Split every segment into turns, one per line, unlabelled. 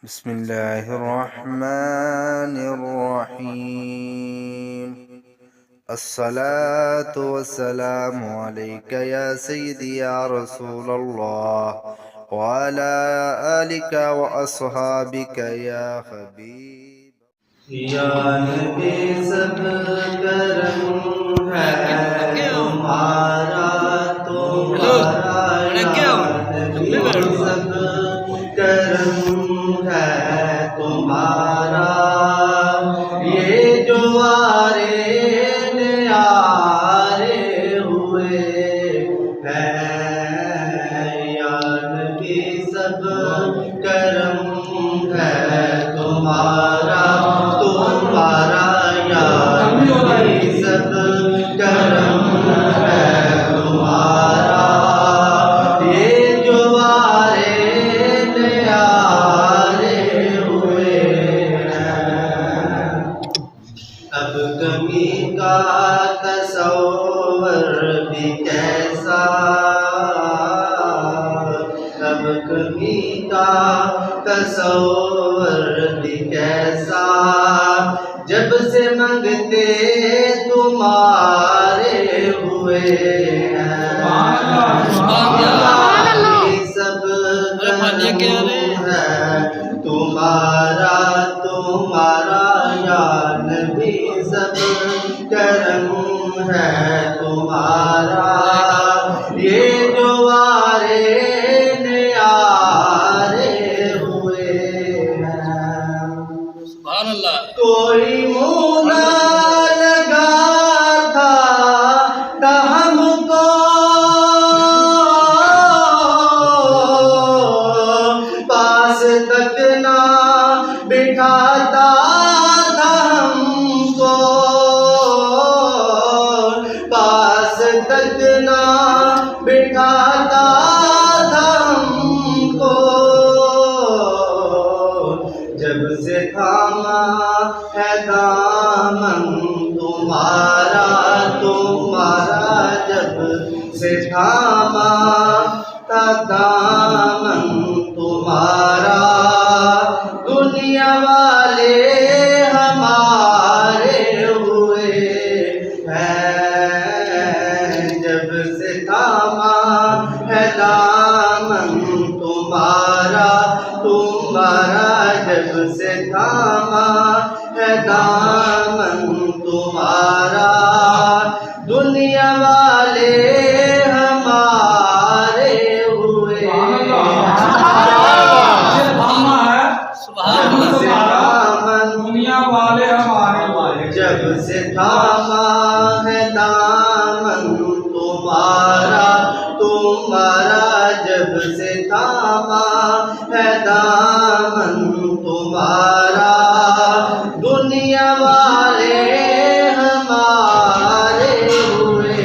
بسم الله الرحمن الرحيم. الصلاة والسلام عليك يا سيدي يا رسول الله وعلى آلك وأصحابك يا حبيب.
یا نبی سب کرم ہے تمہارا یا نبی سب کرم ہے تمہارا یہ جو آرے نیارے ہوئے ہیں یا نبی سب کرم ہے تمہارا یا نبی سب کرم ہے تمہارا یہ جو آرے نیارے ہوئے ہیں اب کمی کا تصور بھی کیسا اب کمی کا تصور بھی کیسا جب سے منگتے تمہارے ہوئے ہیں سب کرم ہے تمہارا یا نبی سب کرم ہے تمہارا یہ جو آرے نیارے ہوئے ہیں کوئی منہ نہ لگا تھا ہم کو پاس تک نہ بٹھاتا تھا ہم کو پاس تک نہ بٹھاتا تھا ہم کو جب سے تھاما ہے دامن تمہارا جب سے تھاما تھا دامن تمہارا دنیا والے ہمارے ہوئے ہیں جب سے تھاما ہے دامن تمہارا جب سے تھاما ہے دامن تمہارا دنیا والے ہمارے ہوئے
دنیا والے ہمارے
جب سے تھاما ہے دامن تمہارا جب سے تھاما ہے دامن تمہارا دنیا والے ہمارے ہوئے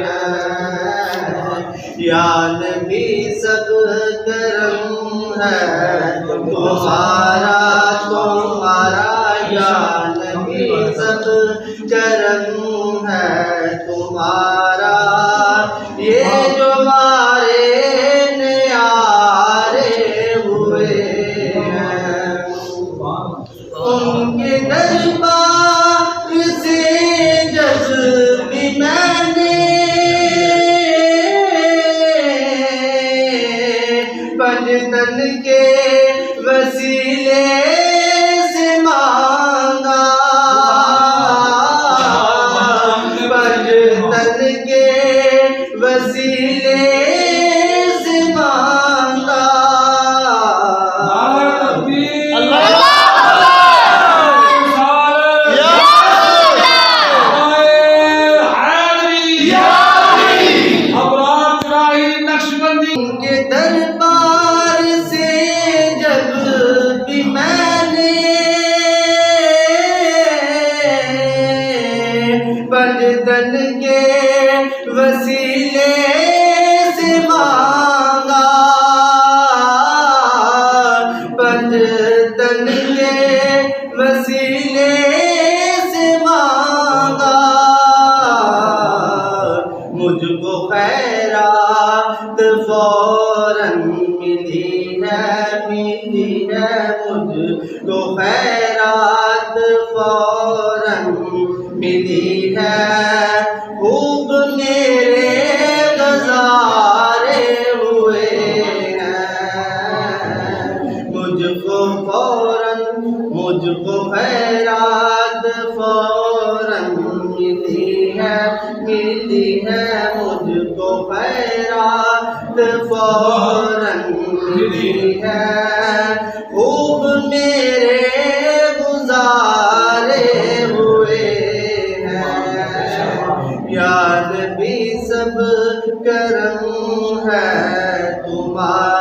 ہیں یا نبی سب کرم ہے تمہارا یا نبی سب کرم ہے تمہارا یہ جو آرے نیارے ہوئے ہیں ان کے دربار سے جذب میں نے پنجتن کے وسیلے سے مانگا پنجتن کے وسیلے سے مانگا کے دربار سے جب بھی میں نے پنجتن کے وسیلے سے مانگا پنجتن کے وسیلے سے مانگا مجھ کو خیرات فوراً ملی ہے ملی ملی ہے مجھ کو خیرات فوراً ملی ہے خوب میرے گزارے ہوئے ہیں مجھ کو فوراً مجھ کو خیرات فوراً ملی ہے مجھ کو خیرات فوراً ملی ہے خوب میرے گزارے ہوئے ہیں یا نبی سب کرم ہے تمہارا